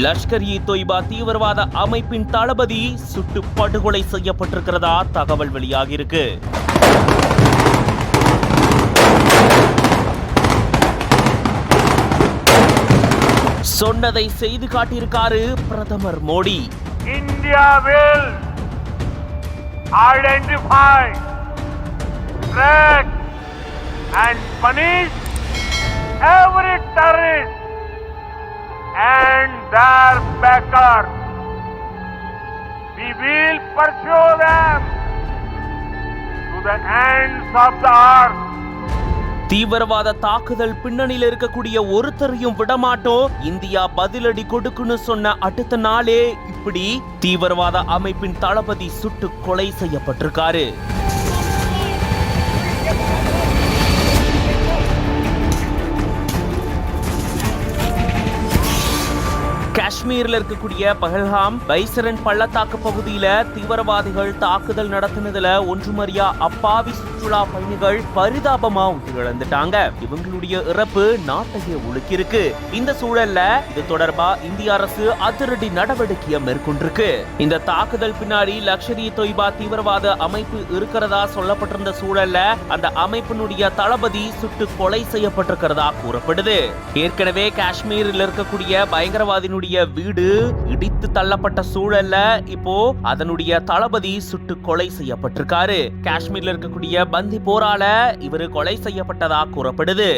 லஷ்கர்-இ-தொய்பா தீவிரவாத அமைப்பின் தளபதி சுட்டு படுகொலை செய்யப்பட்டிருக்கிறதா தகவல் வெளியாகியிருக்கு. சொன்னதை செய்து காட்டியிருக்காரு பிரதமர் Modi. India will identify, track and punish every terrorist and their backers. We will pursue them to the ends of the earth. தீவிரவாத தாக்குதல் பின்னணியில் இருக்கக்கூடிய ஒருத்தரையும் விடமாட்டோம், இந்தியா பதிலடி கொடுக்குன்னு சொன்ன அடுத்த நாளே இப்படி தீவிரவாத அமைப்பின் தளபதி சுட்டு கொலை செய்யப்பட்டிருக்காரு. காஷ்மீர்ல இருக்கக்கூடிய பஹல்காம் பைசரன் பள்ளத்தாக்கு பகுதியில தீவிரவாதிகள் தாக்குதல் நடத்தினதுல ஒன்றுமறியா அப்பாவி சுற்றுலா பயணிகள் பரிதாபமா உயிரிழந்துட்டாங்க. இவங்களுடைய இறப்பு நாட்டையே உலுக்கியிருக்கு. இந்த சூழல்ல இது தொடர்பா இந்திய அரசு அதிரடி நடவடிக்கையை மேற்கொண்டிருக்கு. இந்த தாக்குதல் பின்னாடி லஷ்கர்-இ-தொய்பா தீவிரவாத அமைப்பு இருக்கிறதா சொல்லப்பட்டிருந்த சூழல்ல அந்த அமைப்பினுடைய தளபதி சுட்டு கொலை செய்யப்பட்டிருக்கிறதா கூறப்படுது. ஏற்கனவே காஷ்மீரில் இருக்கக்கூடிய பயங்கரவாதியினுடைய வீடு இடித்து தள்ளப்பட்ட சூழல்ல இப்போ அதனுடைய தளபதி சுட்டு கொலை செய்யப்பட்டிருக்காரு. காஷ்மீர்ல இருக்கக்கூடிய பந்திப்போரால இவரு கொலை செய்யப்பட்டதா கூறப்படுது.